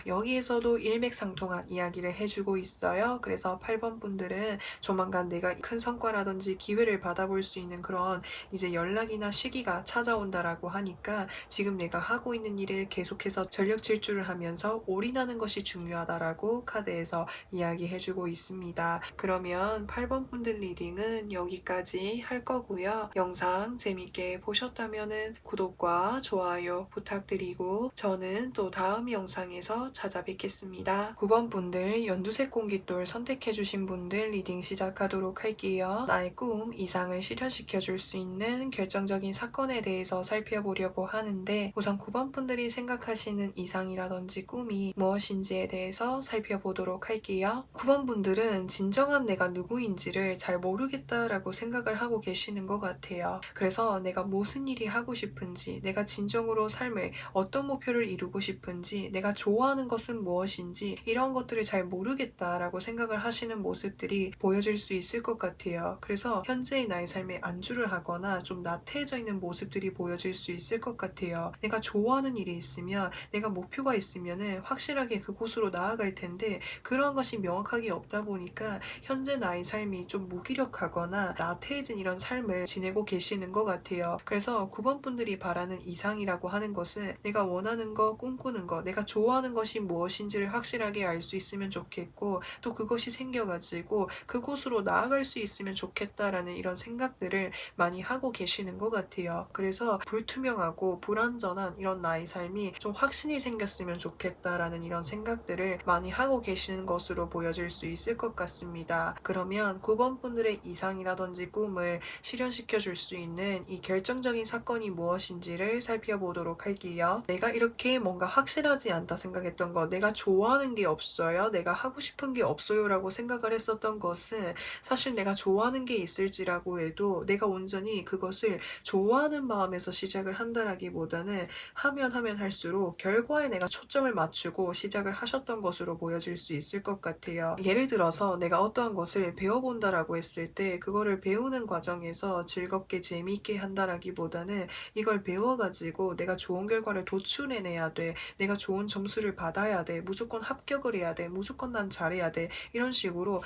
여기에서도 일맥상통한 이야기를 해주고 있어요. 그래서 8번 분들은 조만간 내가 큰 성과라든지 기회를 받아볼 수 있는 그런 이제 연락이나 시기가 찾아온다라고 하니까 지금 내가 하고 있는 일에 계속해서 전력 질주를 하면서 올인하는 것이 중요하다라고 카드에서 이야기해주고 있습니다. 그러면 8번 분들 리딩은 여기까지 할 거고요. 영상 재밌게 보셨다면 구독과 좋아요 부탁드리고 저는 또 다음 영상에서 찾아뵙겠습니다. 9번 분들 연두색 공깃돌 선택해주신 분들 리딩 시작하도록 할게요. 나의 꿈 이상을 실현시켜 줄 수 있는 결정적인 사건에 대해서 살펴보려고 하는데 우선 9번 분들이 생각하시는 이상이라든지 꿈이 무엇인지에 대해서 살펴보도록 할게요. 9번 분들은 진정한 내가 누구인지를 잘 모르겠다라고 생각을 하고 계시는 것 같아요. 그래서 내가 무슨 일이 하고 싶은지, 내가 진정으로 삶을 어떤 목표를 이루고 싶은지, 내가 좋아하는 것은 무엇인지 이런 것들을 잘 모르겠다라고 생각을 하시는 모습들이 보여질 수 있을 것 같아요. 그래서 현재의 나의 삶에 안주를 하거나 좀 나태해져 있는 모습들이 보여질 수 있을 것 같아요. 내가 좋아하는 일이 있으면, 내가 목표가 있으면은 확실하게 그곳으로 나아갈 텐데 그런 것이 명확하게 없다 보니까 현재 나의 삶이 좀 무기력하거나 나태해진 이런 삶을 지내고 계시는 것 같아요. 그래서 9번 분들이 바라는 이상이라고 하는 것은 내가 원하는 거, 꿈꾸는 거, 내가 좋아하는 것이 무엇인지를 확실하게 알 수 있으면 좋겠고 또 그것이 생겨가지고 그곳으로 나아갈 수 있으면 좋겠다라는 이런 생각들을 많이 하고 계시는 것 같아요. 그래서 불투명하고 불안전한 이런 나의 삶이 좀 확신이 생겼으면 좋겠다라는 이런 생각들을 많이 하고 계시는 것으로 보여질 수 있을 것 같습니다. 그러면 9번 분들의 이상이라든지 꿈을 실현시켜 줄 수 있는 이 결정적인 사건이 무엇인지를 살펴보도록 할게요. 내가 이렇게 뭔가 확실하지 않다 생각했던 거, 내가 좋아하는 게 없어요, 내가 하고 싶은 게 없어요 라고 생각을 했었던 것은 사실 내가 좋아하는 게 있을지라고 해도 내가 온전히 그것을 좋아하는 마음에서 시작을 한다라기보다는 하면 할수록 결과에 내가 초점을 맞추고 시작을 하셨던 것으로 보여질 수 있을 것 같아요. 예를 들어서 내가 어떠한 것을 배워본다라고 했을 때 그거를 배우는 과정에서 즐겁게 재미있게 한다라기보다는 이걸 배워가지고 내가 좋은 결과를 도출해내야 돼, 내가 좋은 점수를 받아야 돼, 무조건 합격을 해야 돼, 무조건 난 잘해야 돼, 이런 식으로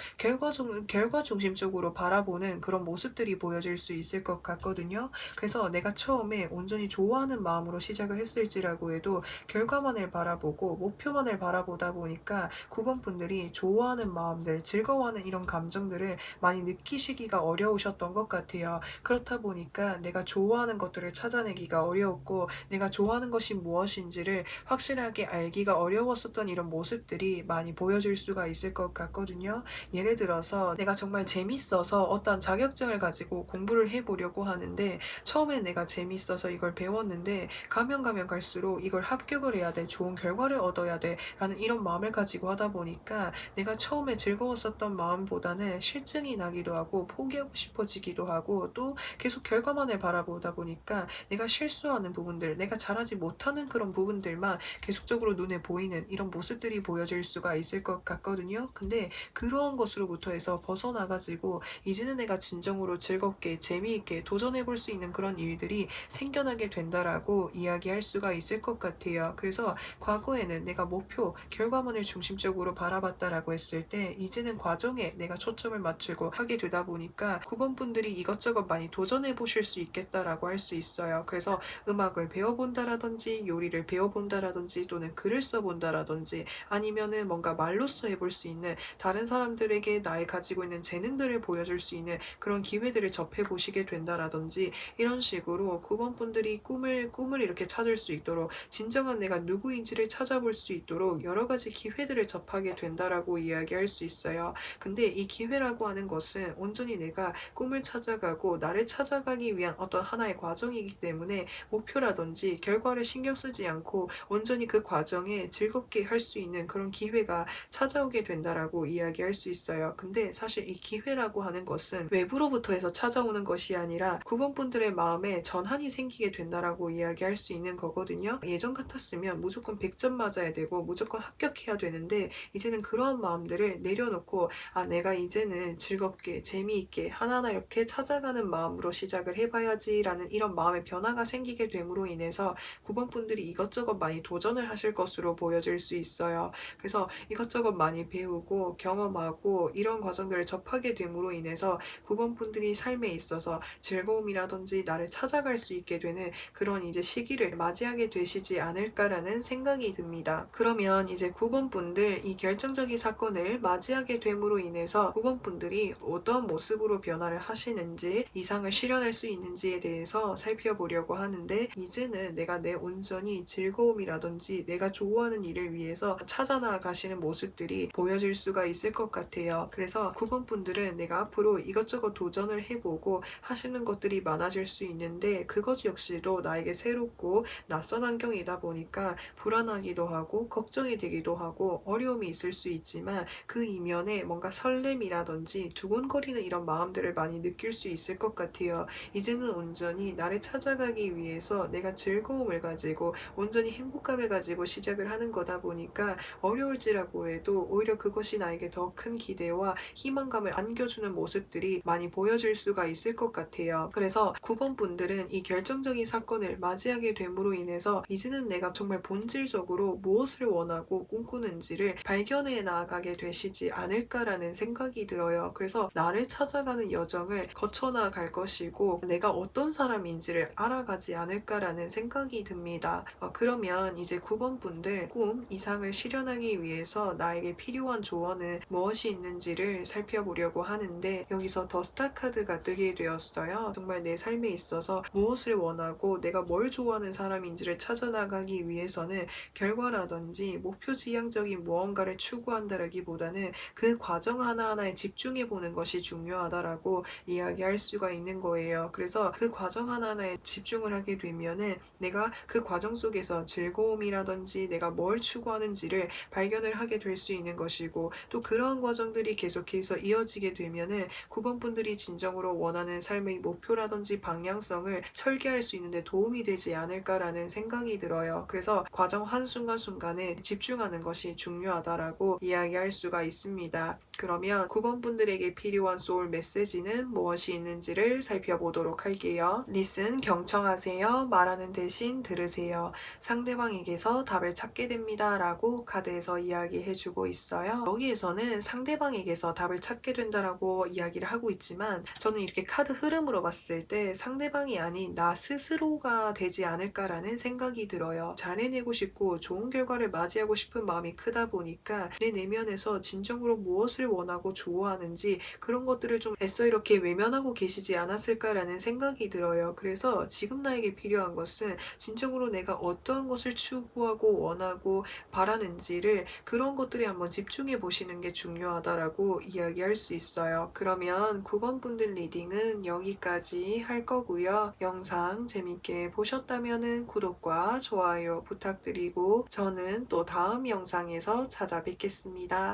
결과 중심적으로 바라보는 그런 모습들이 보여질 수 있을 것 같거든요. 그래서 내가 처음에 온전히 좋아하는 마음으로 시작을 했을지라고 해도 결과만을 바라보고 목표만을 바라보다 보니까 9번 분들이 좋아하는 마음들, 즐거워하는 이런 감정들을 많이 느끼시기가 어려우셨던 것 같아요. 그렇다 보니까 내가 좋아하는 것들을 찾아내기가 어려웠고 내가 좋아하는 것이 무엇인지를 확실하게 알기가 어려웠었던 이런 모습들이 많이 보여질 수가 있을 것 같거든요. 예를 들어서 내가 정말 재밌어서 어떤 자격증을 가지고 공부를 해보려고 하는데 처음엔 내가 재밌어서 이걸 배웠는데 가면 갈수록 이걸 합격을 해야 돼, 좋은 결과를 얻어야 돼 라는 이런 마음을 가지고 하다 보니까 내가 처음에 즐거웠었던 마음보다는 실증이 나기도 하고 포기하고 싶어지기도 하고 또 계속 결과만을 바라보다 보니까 내가 실수하는 부분들, 내가 잘하지 못하는 그런 부분들만 계속적으로 눈에 보이는 이런 모습들이 보여질 수가 있을 것 같거든요. 근데 그러한 것으로부터 해서 벗어나가지고 이제는 내가 진정으로 즐겁게 재미있게 도전해볼 수 있는 그런 일들이 생겨나게 된다라고 이야기할 수가 있을 것 같아요. 그래서 과거에는 내가 목표, 결과만을 중심적으로 바라봤다라고 했을 때 이제는 과정에 내가 초점을 맞추고 하게 되다 보니까 9번 분들이 이것저것 많이 도전해 보실 수 있겠다라고 할 수 있어요. 그래서 음악을 배워본다라든지 요리를 배워본다라든지 또는 글을 써본다라든지 아니면은 뭔가 말로써 해볼 수 있는 다른 사람들에게 나의 가지고 있는 재능들을 보여줄 수 있는 그런 기회들을 접해 보시게 된다라든지 이런 식으로 9번 분들이 꿈을 이렇게 찾을 수 있도록 진정한 내가 누구인지를 찾아볼 수 있도록 여러 가지 기회들을 접하게 된다라고 이야기할 수 있어요. 근데 이 기회라고 하는 것은 온전히 내가 꿈을 찾아가고 나를 찾아가기 위한 어떤 하나의 과정이기 때문에 목표라든지 결과를 신경 쓰지 않고 온전히 그 과정에 즐겁게 할 수 있는 그런 기회가 찾아오게 된다라고 이야기할 수 있어요. 근데 사실 이 기회라고 하는 것은 외부로부터 해서 찾아오는 것이 아니라 9번 분들의 마음에 전환이 생기게 된다라고 이야기할 수 있는 거거든요. 예전 같았으면 무조건 100점 맞아야 되고 무조건 합격해야 되는데 이제는 그러한 마음들을 내려놓고 내가 이제는 즐겁게 재미있게 하나하나 이렇게 찾아가는 차근하는 마음으로 시작을 해봐야지 라는 이런 마음의 변화가 생기게 됨으로 인해서 9번 분들이 이것저것 많이 도전을 하실 것으로 보여질 수 있어요. 그래서 이것저것 많이 배우고 경험하고 이런 과정들을 접하게 됨으로 인해서 9번 분들이 삶에 있어서 즐거움이라든지 나를 찾아갈 수 있게 되는 그런 이제 시기를 맞이하게 되시지 않을까라는 생각이 듭니다. 그러면 이제 9번 분들 이 결정적인 사건을 맞이하게 됨으로 인해서 9번 분들이 어떤 모습으로 변화를 하시는지 이상을 실현할 수 있는지에 대해서 살펴보려고 하는데, 이제는 내가 내 온전히 즐거움이라든지 내가 좋아하는 일을 위해서 찾아나가시는 모습들이 보여질 수가 있을 것 같아요. 그래서 9번 분들은 내가 앞으로 이것저것 도전을 해보고 하시는 것들이 많아질 수 있는데, 그것 역시도 나에게 새롭고 낯선 환경이다 보니까 불안하기도 하고 걱정이 되기도 하고 어려움이 있을 수 있지만, 그 이면에 뭔가 설렘이라든지 두근거리는 이런 마음들을 많이 느낄 수 있을 것 같아요. 이제는 온전히 나를 찾아가기 위해서 내가 즐거움을 가지고 온전히 행복감을 가지고 시작을 하는 거다 보니까 어려울지라고 해도 오히려 그것이 나에게 더 큰 기대와 희망감을 안겨주는 모습들이 많이 보여질 수가 있을 것 같아요. 그래서 9번 분들은 이 결정적인 사건을 맞이하게 됨으로 인해서 이제는 내가 정말 본질적으로 무엇을 원하고 꿈꾸는지를 발견해 나가게 되시지 않을까라는 생각이 들어요. 그래서 나를 찾아가는 여정을 거쳐나갈 것이고 내가 어떤 사람인지를 알아가지 않을까라는 생각이 듭니다. 그러면 이제 9번 분들 꿈 이상을 실현하기 위해서 나에게 필요한 조언은 무엇이 있는지를 살펴보려고 하는데, 여기서 더 스타 카드가 뜨게 되었어요. 정말 내 삶에 있어서 무엇을 원하고 내가 뭘 좋아하는 사람인지를 찾아나가기 위해서는 결과라든지 목표 지향적인 무언가를 추구한다라기보다는 그 과정 하나하나에 집중해 보는 것이 중요하다라고 이야기할 수가 있는 거예요. 그래서 그 과정 하나하나에 집중을 하게 되면은 내가 그 과정 속에서 즐거움이라든지 내가 뭘 추구하는지를 발견을 하게 될 수 있는 것이고, 또 그러한 과정들이 계속해서 이어지게 되면은 9번 분들이 진정으로 원하는 삶의 목표라든지 방향성을 설계할 수 있는데 도움이 되지 않을까라는 생각이 들어요. 그래서 과정 한순간순간에 집중하는 것이 중요하다라고 이야기할 수가 있습니다. 그러면 9번 분들에게 필요한 소울 메시지는 무엇이 있는지를 살펴보도록 할게요. 리슨 경청하세요. 말하는 대신 들으세요. 상대방에게서 답을 찾게 됩니다. 라고 카드에서 이야기해주고 있어요. 여기에서는 상대방에게서 답을 찾게 된다라고 이야기를 하고 있지만, 저는 이렇게 카드 흐름으로 봤을 때 상대방이 아닌 나 스스로가 되지 않을까라는 생각이 들어요. 잘해내고 싶고 좋은 결과를 맞이하고 싶은 마음이 크다 보니까 내 내면에서 진정으로 무엇을 원하고 좋아하는지 그런 것들을 좀 애써 이렇게 외면하고 계시지 않았을까라는 생각이 들어요. 그래서 지금 나에게 필요한 것은 진정으로 내가 어떠한 것을 추구하고 원하고 바라는지를, 그런 것들에 한번 집중해 보시는 게 중요하다라고 이야기할 수 있어요. 그러면 9번 분들 리딩은 여기까지 할 거고요. 영상 재밌게 보셨다면 구독과 좋아요 부탁드리고 저는 또 다음 영상에서 찾아뵙겠습니다.